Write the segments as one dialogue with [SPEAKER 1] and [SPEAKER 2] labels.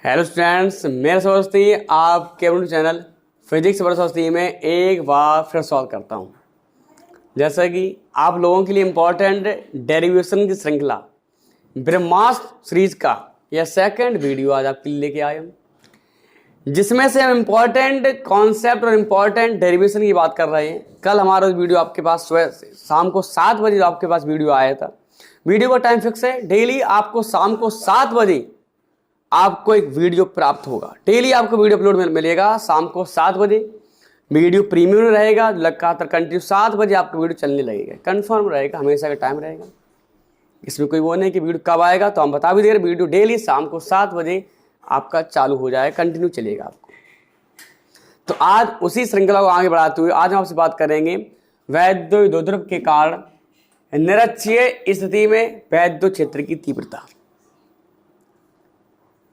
[SPEAKER 1] Hello students, मेरा सरस्वती आपके अपने चैनल फिजिक्स सरस्वती में एक बार फिर सॉल्व करता हूँ। जैसा कि आप लोगों के लिए इम्पोर्टेंट डेरिवेशन की श्रृंखला ब्रह्मास्त्र सीरीज का यह सेकंड वीडियो आज आपके लिए लेके आए हम, जिसमें से हम इम्पोर्टेंट कॉन्सेप्ट और इम्पोर्टेंट डेरिवेशन की बात कर रहे हैं। कल हमारा वीडियो आपके पास शाम को 7 बजे आपके पास वीडियो आया था। वीडियो का टाइम फिक्स है, डेली आपको शाम को 7 बजे आपको एक वीडियो प्राप्त होगा। डेली आपको वीडियो अपलोड मिलेगा शाम को 7 बजे। वीडियो प्रीमियम रहेगा, लगातार कंटिन्यू 7 बजे आपको वीडियो चलने लगेगा, कंफर्म रहेगा, हमेशा का टाइम रहेगा। इसमें कोई वो नहीं कि वीडियो कब आएगा, तो हम बता भी दे रहे वीडियो डेली शाम को 7 बजे आपका चालू हो जाएगा, कंटिन्यू चलेगा आपको। तो आज उसी श्रृंखला को आगे बढ़ाते हुए आज हम आपसे बात करेंगे वैद्युतद्रव के कारण निरक्षीय स्थिति में वैद्युत क्षेत्र की तीव्रता।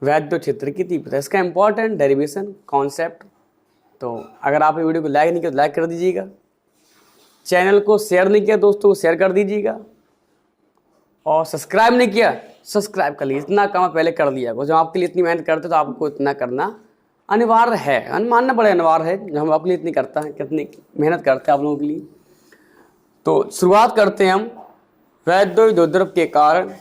[SPEAKER 1] वैद्युत क्षेत्र की तीव्रता, इसका इंपॉर्टेंट डेरिवेशन कॉन्सेप्ट। तो अगर आप वीडियो को लाइक नहीं किया तो लाइक कर दीजिएगा, चैनल को शेयर नहीं किया दोस्तों को शेयर कर दीजिएगा, और सब्सक्राइब नहीं किया सब्सक्राइब कर लीजिए। इतना काम पहले कर दिया, जब आपके लिए इतनी मेहनत करते तो आपको इतना करना अनिवार्य है, मानना बड़ा अनिवार्य है। जब हम आपके लिए इतनी करता है, कितनी मेहनत करते हैं आप लोगों के लिए। तो शुरुआत करते हैं हम वैद्युतद्रव के कारण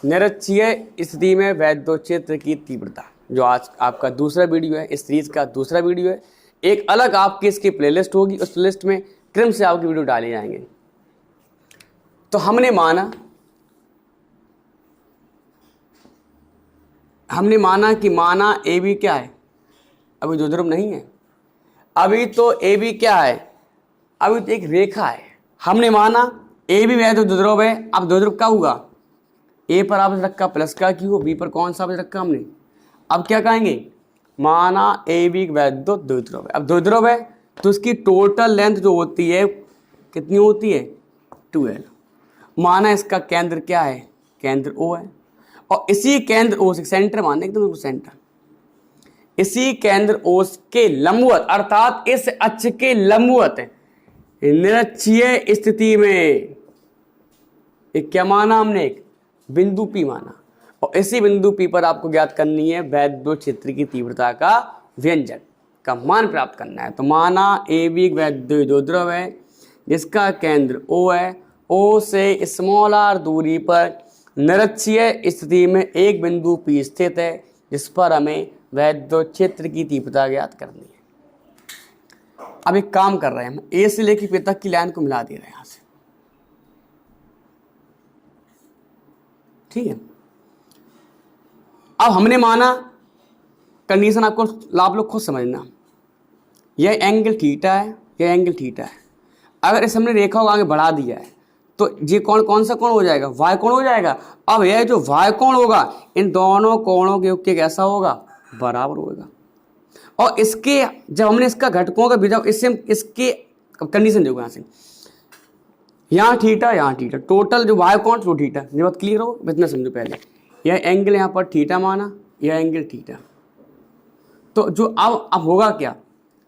[SPEAKER 1] निरक्षीय स्थिति में वैद्युत क्षेत्र की तीव्रता, जो आज आपका दूसरा वीडियो है, इस सीरीज का दूसरा वीडियो है। एक अलग आपकी इसकी प्लेलिस्ट होगी, उस प्लेलिस्ट में क्रम से आपके वीडियो डाले जाएंगे। तो हमने माना कि माना ए बी क्या है, अभी द्विध्रुव नहीं है, अभी तो ए बी क्या है, अभी तो एक रेखा है। हमने माना ए बी वैद्युत द्विध्रुव है। अब द्विध्रुव क्या हुआ, ए पर आपने रखा प्लस का क्यू, बी पर कौन सा आपने रखा हमने। अब क्या कहेंगे, माना ए बी वैद्युत द्विध्रुव है। अब द्विध्रुव है तो इसकी टोटल लेंथ जो होती है कितनी होती है, 12। माना इसका केंद्र क्या है, केंद्र ओ है, और इसी केंद्र ओ से सेंटर माने एकदम सेंटर, इसी केंद्र ओ के लंबवत अर्थात इस अक्ष के लंबवत निरक्षीय स्थिति में एक क्या माना हमने, एक बिंदु P माना, और इसी बिंदु P पर आपको ज्ञात करनी है वैद्युत क्षेत्र की तीव्रता का व्यंजक का मान प्राप्त करना है। तो माना ए बी वैद्युत द्विध्रुव है जिसका केंद्र O है, O से स्मॉल r दूरी पर निरक्षीय स्थिति में एक बिंदु P स्थित है, जिस पर हमें वैद्युत क्षेत्र की तीव्रता ज्ञात करनी है। अब एक काम कर रहे हैं, हम ए से लेकर P तक की लाइन को मिला दे रहे हैं यहाँ से, ठीक है। अब हमने माना, कंडीशन आपको आप लोग खुद समझना, यह एंगल थीटा है, यह एंगल थीटा है। अगर इस हमने रेखा को आगे बढ़ा दिया है तो ये कौन सा कोण हो जाएगा, वाय कोण हो जाएगा। अब यह जो वाय कोण होगा इन दोनों कोणों के योग के कैसा होगा, बराबर होगा। और इसके जब हमने इसका घटकों का बीजा इससे इसके कंडीशन देखो, यहाँ से यहाँ थीटा, टोटल जो वाय कोण वो थीटा। ये बात क्लियर हो, इतना समझो पहले। यह एंगल यहाँ पर थीटा माना, यह एंगल थीटा। तो जो अब होगा क्या,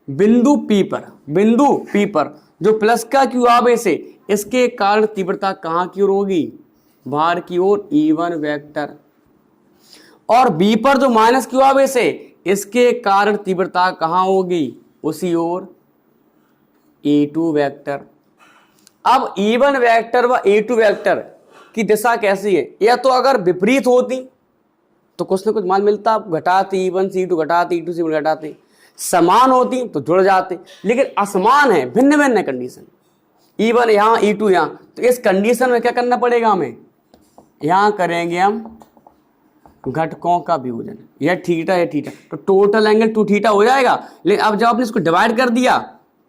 [SPEAKER 1] बिंदु P पर जो प्लस का क्यू आवेश है, इसके कारण तीव्रता कहाँ की ओर होगी, बाहर की ओर E1 वेक्टर। और B पर जो माइनस क्यू आवेश है, इसके कारण तीव्रता कहाँ होगी, उसी ओर E2 वेक्टर। अब E1 वेक्टर व E2 वेक्टर की दिशा कैसी है, या तो अगर विपरीत होती तो कुछ न कुछ मान मिलता, घटाती E1 से E2 घटाती, E2 से घटाती। समान होती तो जुड़ जाते, लेकिन असमान है, भिन्न भिन्न है कंडीशन, E1 यहाँ E2 यहाँ। तो इस कंडीशन में क्या करना पड़ेगा हमें, यहाँ करेंगे हम घटकों का वियोजन। यह थीटा तो टोटल एंगल 2 थीटा हो जाएगा। लेकिन अब जब आपने इसको डिवाइड कर दिया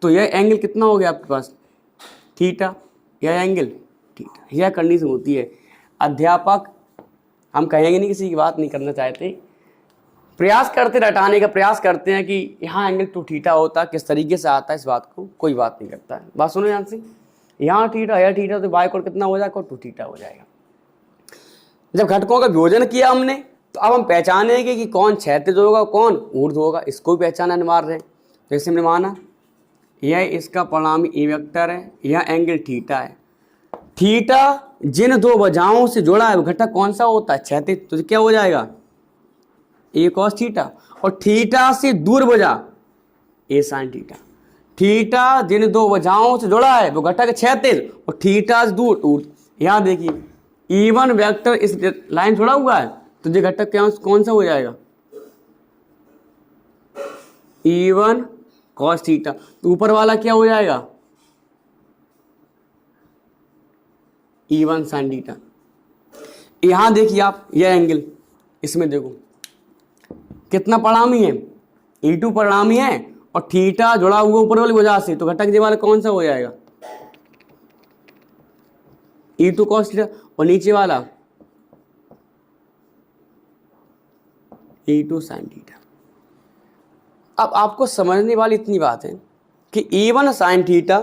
[SPEAKER 1] तो यह एंगल कितना हो गया आपके पास, थीटा, यह एंगल थीटा। यह कंडीशन होती है। अध्यापक हम कहेंगे नहीं, किसी की बात नहीं करना चाहते, प्रयास करते रटाने का प्रयास करते हैं कि यहाँ एंगल 2 थीटा होता, किस तरीके से आता है इस बात को कोई बात नहीं करता है। बात सुनो ध्यान से, यहाँ थीटा यह थीटा, तो वाय कोण कितना हो जाएगा, 2 थीटा हो जाएगा। जब घटकों का वियोजन किया हमने, तो अब हम पहचानेंगे कि कौन क्षैतिज होगा कौन ऊर्ध्व होगा, इसको भी पहचाना अनिवार्य है। जैसे हमने माना यह इसका परिणामी ए वेक्टर है, यह एंगल थीटा है। थीटा जिन दो भुजाओं से जुड़ा है वो घटक कौन सा होता है, क्षैतिज। तो क्या हो जाएगा, ए कॉस थीटा, और थीटा से दूर भुजा ए साइन थीटा। थीटा जिन दो भुजाओं से जुड़ा है वो घटक क्षैतिज, और थीटा से दूर दूर। यहां देखिए E1 वेक्टर इस लाइन जुड़ा हुआ है, तो ये घटक कौन सा हो जाएगा, E1 कॉस थीटा। तो ऊपर वाला क्या हो जाएगा, E1 साइन थीटा। यहां देखिए आप यह एंगल, इसमें देखो कितना परिणामी है, E2 परिणामी है, और थीटा जुड़ा हुआ ऊपर वाली वजह से, तो घटक ये वाला कौन सा हो जाएगा, E2 कॉस थीटा, और नीचे वाला E2 साइन थीटा। अब आपको समझने वाली इतनी बात है कि E1 साइन थीटा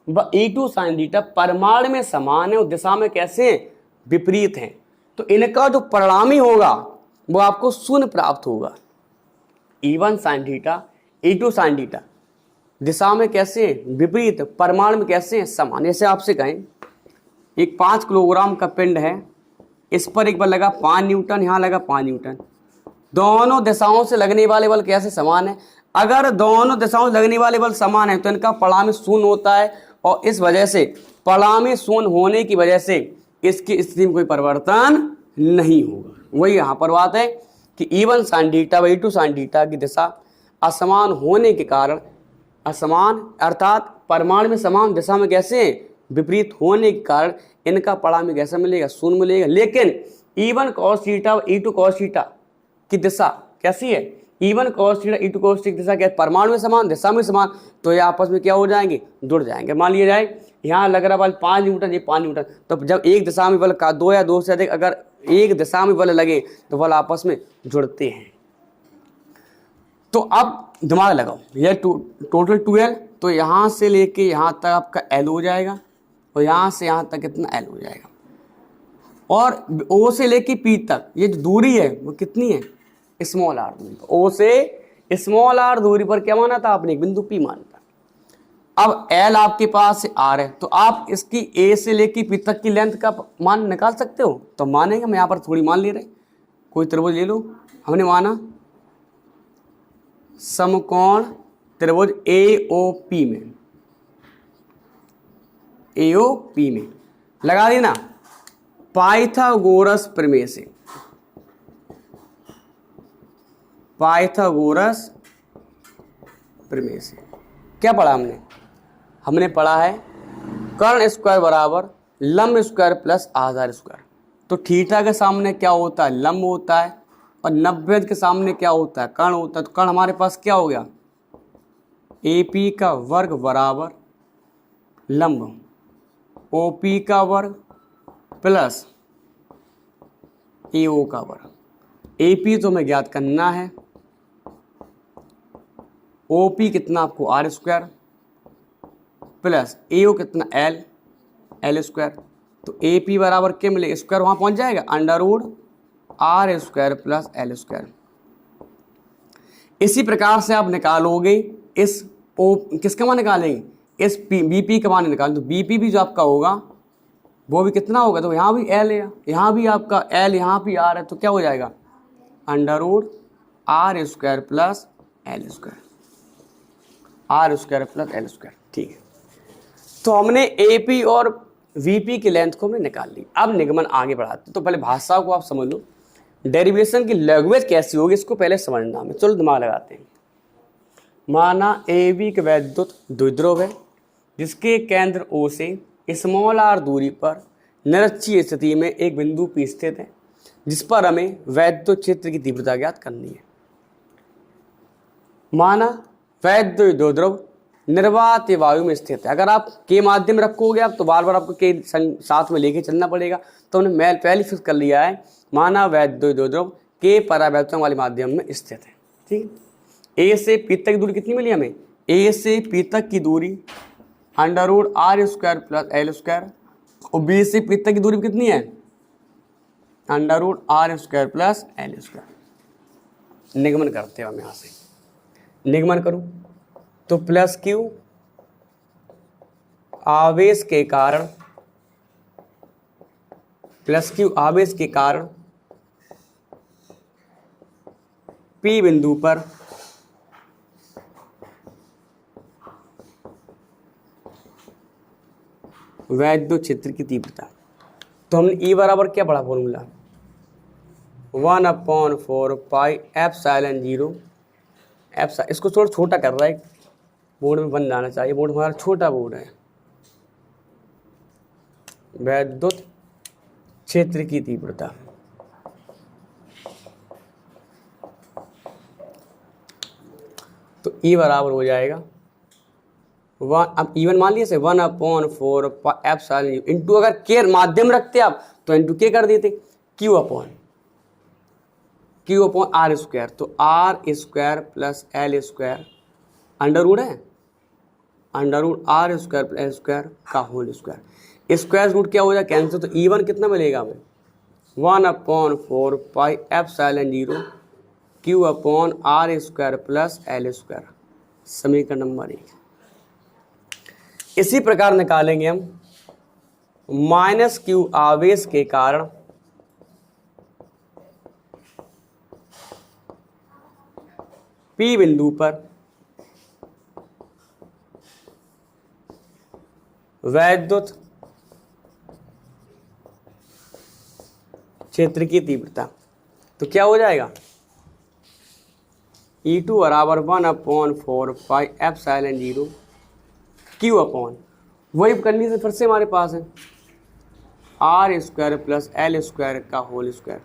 [SPEAKER 1] व E2 साइन थीटा परिमाण में समान है और दिशा में कैसे विपरीत हैं, तो इनका जो परिणामी होगा वो आपको शून्य प्राप्त होगा। E1 sine theta E2 sine theta दिशा में कैसे विपरीत, परिमाण में कैसे समान। जैसे आपसे कहें एक 5 किलोग्राम का पिंड है, इस पर एक बल लगा 5 न्यूटन, यहाँ लगा 5 न्यूटन, दोनों दिशाओं से लगने वाले बल कैसे समान है। अगर दोनों दिशाओं से लगने वाले बल समान है तो इनका परिणामी शून्य होता है, और इस वजह से परिणामी शून्य होने की वजह से इसकी स्थिति में कोई परिवर्तन नहीं होगा। वही यहाँ पर बात है कि E1 साइन थीटा व E2 साइन थीटा की दिशा असमान होने के कारण, असमान अर्थात परिमाण में समान दिशा में कैसे विपरीत होने के कारण इनका परिणामी कैसा मिलेगा, शून्य मिलेगा। लेकिन E1 कॉस थीटा व E2 कॉस थीटा की दिशा कैसी है, E1 cos theta E2 cos theta की दिशा क्या है, परिमाण में समान दिशा में समान, तो ये आपस में क्या हो जाएंगे, जुड़ जाएंगे। मान लिया जाए यहाँ लग रहा बल 5 न्यूटन, ये 5 न्यूटन, तो जब एक दिशा में बल का 2 या 2 से अधिक अगर एक दिशा में बल लगे तो बल आपस में जुड़ते हैं। तो अब दिमाग लगाओ, यह टोटल 2L, तो यहाँ से लेके यहाँ तक आपका L हो जाएगा, और यहाँ से यहाँ तक कितना L हो जाएगा, और O से लेके P तक ये जो दूरी है वो कितनी है, स्मॉल आर दूरी पर। O से स्मॉल आर दूरी पर क्या माना था आपने, एक बिंदु P माना था। अब L आपके पास से R है, तो आप इसकी A से लेके P तक की लेंथ का मान निकाल सकते हो। तो मानेंगे, हम यहाँ पर थोड़ी मान ले रहे, कोई त्रिभुज ले लो, हमने माना समकोण त्रिभुज AOP में, AOP में लगा देना पाइथागोरस प्रमेय से, पाइथागोरस प्रमेय से क्या पढ़ा हमने, हमने पढ़ा है कर्ण स्क्वायर बराबर लंब स्क्वायर प्लस आधार स्क्वायर। तो थीटा के सामने क्या होता है, लंब होता है, और 90 के सामने क्या होता है, कर्ण होता है। तो कर्ण हमारे पास क्या हो गया, AP का वर्ग बराबर लंब OP का वर्ग प्लस AO का वर्ग। AP तो हमें ज्ञात करना है, OP कितना आपको R स्क्वायर प्लस AO कितना L स्क्वायर। तो AP बराबर क्या मिलेगा, स्क्वायर वहां पहुंच जाएगा, under root R square plus L square. इसी प्रकार से आप निकालोगे इस किसका मान निकालेंगे, इस BP का मान निकालें, तो BP भी जो आपका होगा वो भी कितना होगा, तो यहाँ भी L है, यहाँ भी आपका L, यहाँ भी R है, तो क्या हो जाएगा, under root R square plus L square, R square plus L square. ठीक है, तो हमने AP और VP की लेंथ को हमने निकाल ली। अब निगमन आगे बढ़ाते, तो पहले भाषा को आप समझ लो, डेरिवेशन की लैंग्वेज कैसी होगी इसको पहले समझना हमें। चलो दिमाग लगाते हैं। माना AB का वैद्युत द्विध्रुव है, जिसके केंद्र O से स्मॉल r दूरी पर निरक्षीय स्थिति में एक बिंदु P स्थित है, जिस पर हमें वैद्युत क्षेत्र की तीव्रता ज्ञात करनी है। माना वैद्युत द्विध्रुव निर्वात वायु में स्थित है। अगर आप के माध्यम रखोगे आप तो बार बार आपको के साथ में लेके चलना पड़ेगा, तो हमने मैल पहले फिक्स कर लिया है। माना वैद्युत द्विध्रुव के परावैद्युत वाले माध्यम में स्थित है। ठीक है, A से P तक की दूरी कितनी मिली हमें, A से P तक की दूरी under root R square plus L square, और B से P तक की दूरी कितनी है, under root R square plus L square. निगमन करते हैं हम यहाँ से, निगमन करूं तो प्लस Q आवेश के कारण, प्लस Q आवेश के कारण P बिंदु पर वैद्युत क्षेत्र की तीव्रता। तो हमने E बराबर क्या पढ़ा फॉर्मूला, 1/4 पाई एप्सिलॉन 0 एप्सिलॉन। इसको थोड़ा छोटा कर रहा है, बोर्ड में बन जाना चाहिए, बोर्ड हमारा छोटा बोर्ड है। वैद्युत क्षेत्र की तीव्रता। तो E बराबर हो जाएगा अब इवन मान लिया से 1/4 एप्सिलॉन इंटू, अगर के माध्यम रखते आप तो इंटू के कर देते, क्यू अपॉन आर स्क्वायर। तो R square plus L square under root है, under root R square plus L square का होल स्क्वायर। स्क्वायर रूट क्या हो जाए कैंसिल, तो इवन कितना मिलेगा हमें 1/4 pi epsilon 0 Q upon R square plus L square. समीकरण नंबर 1। इसी प्रकार निकालेंगे हम माइनस क्यू आवेश के कारण P बिंदु पर वैद्युत क्षेत्र की तीव्रता। तो क्या हो जाएगा, E2 बराबर 1/4 पाई एप्सिलॉन 0 क्यू अपॉन, वही कंडीशन फिर से हमारे पास है, R square plus L square का whole square.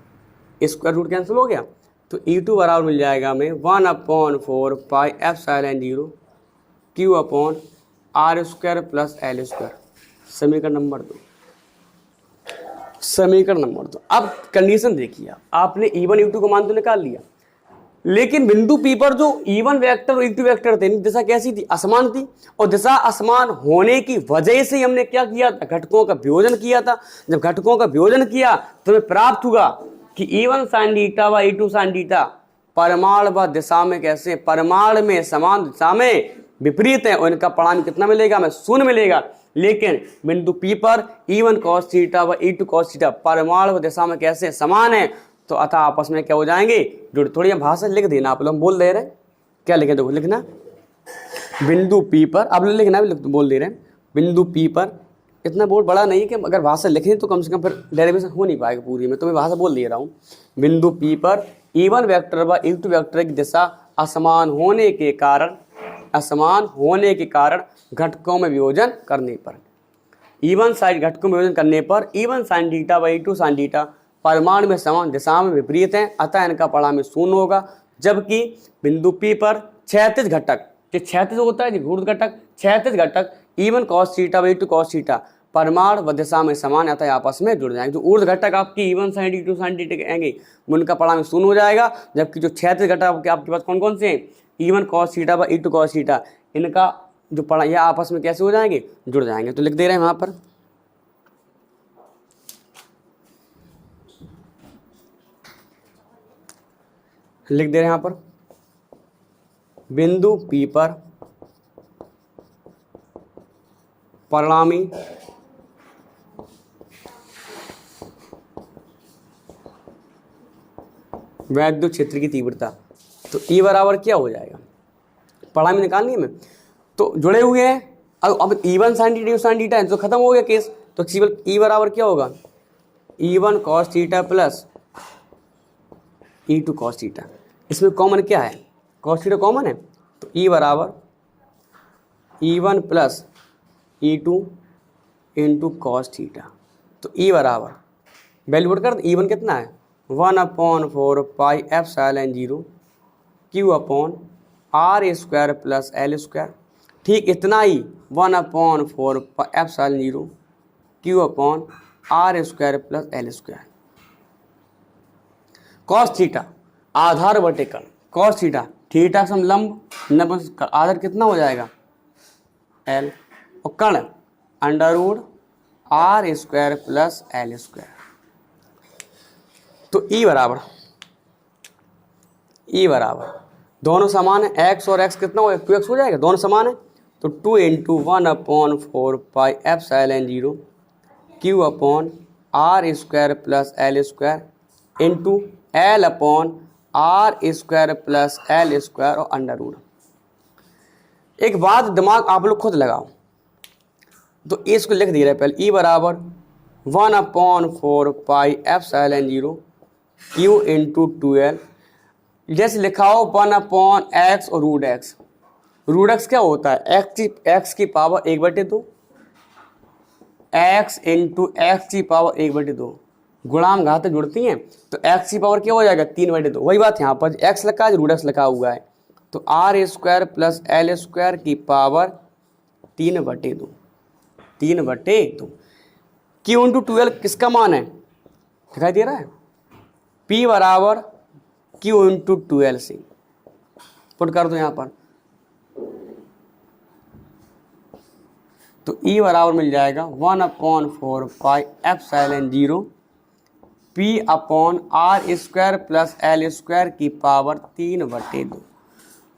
[SPEAKER 1] Square root cancel हो गया, तो E2 बराबर मिल जाएगा हमें 1/4 pi epsilon 0 Q upon R square plus L square. समीकरण नंबर 2। समीकरण नंबर 2। अब कंडीशन देखिए, आपने E1 E2 को मान तो निकाल लिया, लेकिन बिंदु P पर जो E1 वेक्टर और E2 वेक्टर थे, दिशा कैसी थी, असमान थी। और दिशा असमान होने की वजह से हमने क्या किया था, घटकों का वियोजन किया था। जब घटकों का वियोजन किया तो हमें प्राप्त हुआ कि E1 sin थीटा व E2 sin थीटा परिमाण व दिशा में कैसे, परिमाण में समान दिशा में विपरीत है, और इनका परिणाम कितना मिलेगा, हमें 0 मिलेगा। लेकिन बिंदु P पर E1 cos थीटा व E2 cos थीटा परिमाण व दिशा में कैसे समान है, तो अतः आपस में क्या हो जाएंगे, जुड़। थोड़ी हम भाषा लिख देना, आप लोग बोल दे रहे हैं, क्या लिखे, देखो लिखना बिंदु P पर, आप लोग लिखना भी बोल दे रहे हैं बिंदु P पर। इतना बोर्ड बड़ा नहीं कि अगर भाषा लिखें तो कम से कम फिर डेरिवेशन हो नहीं पाएगा पूरी में, तो मैं भाषा बोल दे रहा हूँ। बिंदु P पर E1 वेक्टर व E2 वेक्टर की दिशा असमान होने के कारण घटकों में वियोजन करने पर, E1 साइन घटकों में वियोजन करने पर E1 sin थीटा व E2 sin थीटा परिमाण में समान दिशा में विपरीत हैं, अतः इनका परिणाम 0 होगा। जबकि बिंदु P पर क्षैतिज घटक, जो क्षैतिज होता है, ऊर्ध्व घटक, क्षैतिज घटक E1 cos थीटा व E2 cos थीटा परिमाण व दिशा में समान, अतः आपस में जुड़ जाएंगे। जो ऊर्ध्व घटक आपकी E1 sin E2 sin theta के आएंगे, उनका परिणाम 0 हो जाएगा। जबकि जो क्षैतिज घटक आपके पास कौन कौन से हैं, E1 cos थीटा व E2 cos थीटा, इनका जो पढ़ा यह आपस में कैसे हो जाएंगे, जुड़ जाएंगे। तो लिख दे रहे हैं वहां पर, लिख दे रहे हैं यहां पर बिंदु P पर परिणामी वैद्युत क्षेत्र की तीव्रता। तो E बराबर क्या हो जाएगा, परिणामी निकालनी है हमें, तो जुड़े हुए हैं। अब E1 sin theta sin theta है तो खत्म हो गया केस। तो केवल E बराबर क्या होगा, E1 cos theta plus E2 cos theta. इसमें कॉमन क्या है, cos थीटा कॉमन है, तो E बराबर E1 प्लस E2 इंटू cos थीटा। तो E बराबर वैल्यू पुट कर, E1 कितना है 1/4 pi epsilon 0 Q upon R square plus L square. ठीक इतना ही 1/4 एप्सिलॉन 0 Q upon R square plus L square. cos theta आधार बटे कर्ण, cos थीटा थीटा सम लंब, नब्बे आधार कितना हो जाएगा L, और कर्ण under root R square plus L square. तो E बराबर दोनों समान है, x और x कितना हो, 2x हो जाएगा, दोनों समान है। तो 2 into 1/4 pi epsilon 0 Q upon R square plus L square into L upon R square plus L square और अंडर रूट। एक बात दिमाग आप लोग खुद लगाओ, तो इसको लिख दिया पहले, ई बराबर 1/4πε0 क्यू इंटू 2l। जैसे लिखा हो 1/x और रूट एक्स। रूट एक्स क्या होता है? एक्स की पावर 1/2, एक्स इंटू एक्स की पावर 1/2, गुणाम घात जुड़ती हैं तो एक्स की पावर क्या हो जाएगा? 3/2। वही बात यहाँ पर एक्स लिखा है, रूट एक्स लिखा हुआ है, तो R square plus L square की पावर 3/2, 3/2। क्यू इंटू 2l किसका मान है? दिखाई दे रहा है, P बराबर क्यू इंटू 2l से पुट कर दो यहाँ पर, तो E बराबर मिल जाएगा 1/4πε0 P upon R square plus L square की पावर 3/2।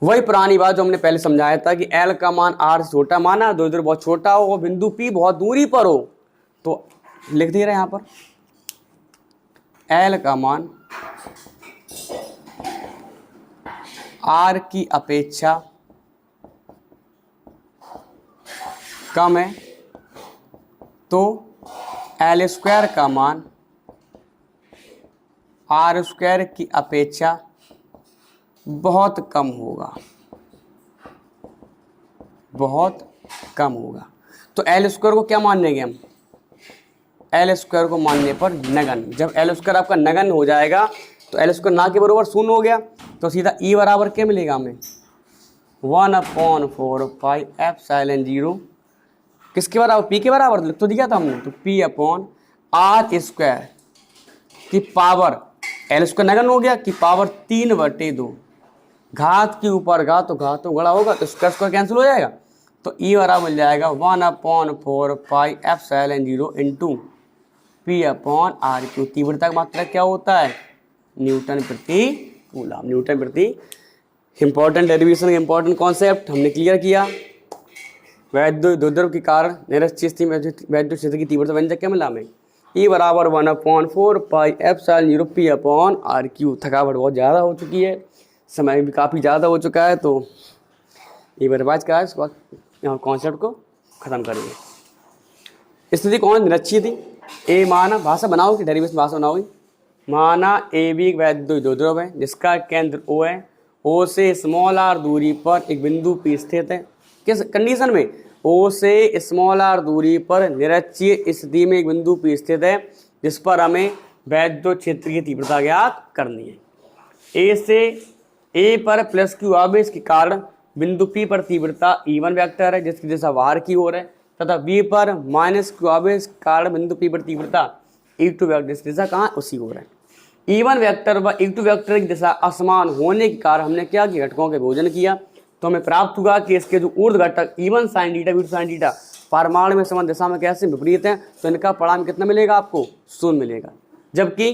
[SPEAKER 1] वही पुरानी बात जो हमने पहले समझाया था कि L का मान R से छोटा माना, दो इधर बहुत छोटा हो और बिंदु P बहुत दूरी पर हो, तो लिख दे रहे हैं यहाँ पर L का मान R की अपेक्षा कम है, तो एल स्क्वायर का मान आर स्क्वायर की अपेक्षा बहुत कम होगा, बहुत कम होगा। तो एल स्क्वायर को क्या मान लेंगे हम? एल स्क्वायर को मानने पर नगन। जब एल स्क्वायर आपका नगन हो जाएगा तो एल स्क्वायर ना के बराबर शून्य हो गया, तो सीधा ई बराबर क्या मिलेगा हमें? 1/4πε0 किसके बराबर? पी के बराबर लिख तो दिया था हमने, तो पी अपॉन आर स्क्वायर की पावर, एल स्क्वायर नगन हो गया, की पावर 3/2, घात के ऊपर घात तो घात तो गड़ा होगा, तो स्क्वायर स्क्वायर कैंसिल हो जाएगा, तो ई बराबर मिल जाएगा 1/4πε0 into P upon R Q. तीव्रता का मात्रा क्या होता है? न्यूटन प्रति कूलम। न्यूटन प्रति, इंपॉर्टेंट डेरिवेशन, इंपॉर्टेंट कॉन्सेप्ट हमने क्लियर किया। वैद्युत द्रव्य के कारण निरस्त स्थिति में वैद्युत क्षेत्र की तीव्रता व्यंजक क्या मिला हमें? ई बराबर 1/4πε0 पी अपॉन आर क्यू। थकावट बहुत ज़्यादा हो चुकी है, समय भी काफ़ी ज़्यादा हो चुका है, तो ये बर्बाद का इस वक्त यहाँ कॉन्सेप्ट को ख़त्म करेंगे। स्थिति कौन निरक्षी थी? ए माना, भाषा बनाओ कि डेरिवेशन भाषा बनाओगी। माना ए भी एक वैद्युत द्रव्य है जिसका केंद्र ओ है, ओ से स्मॉल आर दूरी पर एक बिंदु पी स्थित है। किस कंडीशन में? ओ से स्मॉल आर दूरी पर निरक्षीय स्थिति में एक बिंदु पी स्थित है जिस पर हमें वैद्युत क्षेत्र की तीव्रता ज्ञात करनी है। ए से ए पर प्लस क्यू आवेश के कारण बिंदु पी पर तीव्रता E1 वेक्टर है जिसकी दिशा बाहर की ओर है, तथा बी पर माइनस क्यू आवेश के कारण बिंदु पी पर तीव्रता E2 वेक्टर जिसकी दिशा कहाँ? उसी ओर है। E1 वेक्टर व E2 वेक्टर की दिशा असमान होने के कारण हमने क्या किया? घटकों के विभाजन किया, तो हमें प्राप्त हुआ कि इसके जो ऊर्ध्व घटक E1 sin theta V2 sin theta परमाणु में समान दिशा में कैसे विपरीत है, तो इनका परिणाम कितना मिलेगा आपको? 0 मिलेगा। जबकि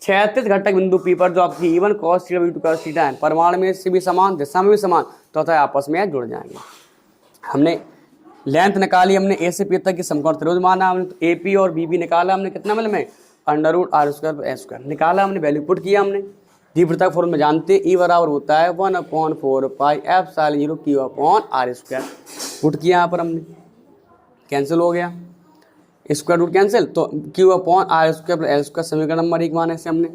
[SPEAKER 1] क्षैतिज घटक बिंदु P पर जो आपकी E1 cos theta V2 cos theta है, परमाणु में से भी समान, दिशा में भी समान, तो आपस में जुड़ जाएंगे। हमने लेंथ निकाली, हमने ए से पी तक की समकोण त्रिभुज माना हमने, तो ए पी और बी पी निकाला हमने, कितना मिला में? √r² + s² निकाला हमने, वैल्यू पुट किया हमने। तीव्रता फॉर्म में जानते E बराबर होता है 1/4πε0 Q अपॉन r²। पुट किया यहाँ पर हमने, कैंसिल हो गया, स्क्वायर रूट कैंसिल, तो Q अपॉन r² + l² समीकरण नंबर 1 माने से हमने।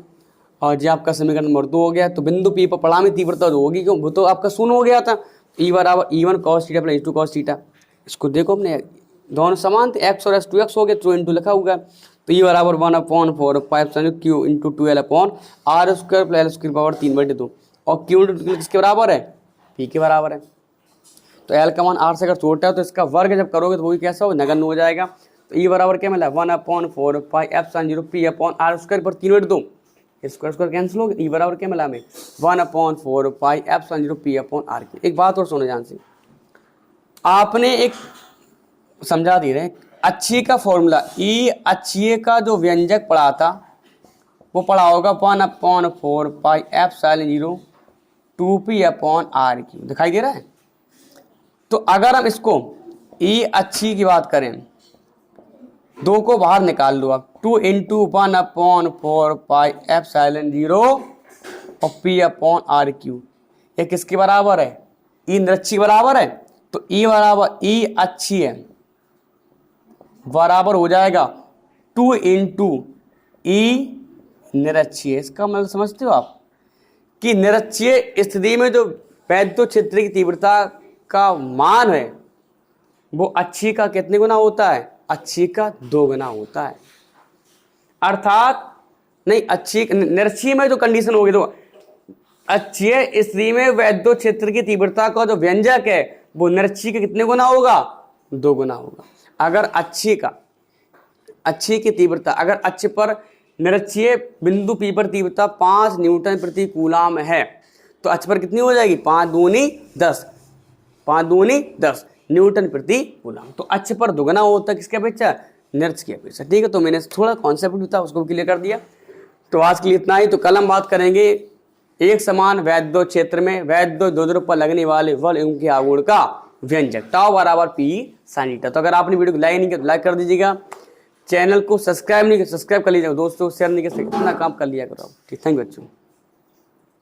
[SPEAKER 1] और जो आपका समीकरण नंबर 2 हो गया, तो बिंदु P पर परिणामी तीव्रता जो होगी, क्यों? वो तो आपका 0 हो गया था। E बराबर E1 cos theta + E2 cos theta, इसको देखो हमने दोनों समान थे, x और s 2x हो गए, 2 इंटू लिखा हुआ है, तो E बराबर 1/4πε0 Q into 2l upon r² + l² power 3/2, और Q इंटू किसके बराबर है? P के बराबर है। तो L का मान R से अगर छोटा है तो इसका वर्ग जब करोगे तो वो भी कैसा हो? नगण्य हो जाएगा। तो E बराबर क्या मिला? 1/4πε0 P अपॉन r² पर 3/2, स्क्वायर स्क्वायर कैंसिल हो गया। E बराबर क्या मिला हमें? 1/4πε0 P अपॉन r। एक बात और सुनो ध्यान से, आपने एक समझा दी रहे अच्छी का फॉर्मूला, ई अच्छी का जो व्यंजक पढ़ा था वो पढ़ा होगा 1/4πε0 2p अपॉन r क्यू, दिखाई दे रहा है। तो अगर हम इसको ई अच्छी की बात करें, 2 को बाहर निकाल लो आप, 2 × 1/4πε0 और P अपॉन आर क्यू, ये किसके बराबर है? ई निरक्षी बराबर है, तो ई बराबर ई अच्छी है बराबर हो जाएगा 2 इंटू ई निरक्षीय। इसका मतलब समझते हो आप कि निरक्षीय स्थिति में जो वैद्युत क्षेत्र की तीव्रता का मान है वो अच्छी का कितने गुना होता है? अच्छी का 2 गुना होता है। अर्थात नहीं, अच्छी निरक्षीय में जो कंडीशन होगी तो अच्छी स्थिति में वैद्युत क्षेत्र की तीव्रता का जो व्यंजक है वो निरक्षीय के कितने गुना होगा? 2 गुना होगा। अगर अच्छी की तीव्रता, अगर अच्छे पर निरक्षीय बिंदु P पर तीव्रता 5 न्यूटन प्रति कूलाम है तो अच्छे पर कितनी हो जाएगी? 5 दूनी 10 न्यूटन प्रति कूलाम। तो अच्छे पर दुगना होता है किसके अपेक्षा? निरक्ष की अपेक्षा। ठीक है, तो मैंने थोड़ा कॉन्सेप्ट भी था उसको क्लियर कर दिया। तो आज के लिए इतना ही। तो कल हम बात करेंगे एक समान वैद्युत क्षेत्र में वैद्युत द्विध्रुव पर लगने वाले बल एवं के आघूर्ण का व्यंजक टाउ बराबर P sin थीटा। तो अगर आपने वीडियो को लाइक नहीं किया तो लाइक कर दीजिएगा, चैनल को सब्सक्राइब नहीं किया सब्सक्राइब कर लीजिएगा, दोस्तों शेयर नहीं कर सकते, इतना काम कर लिया करो। ठीक, थैंक यू बच्चों।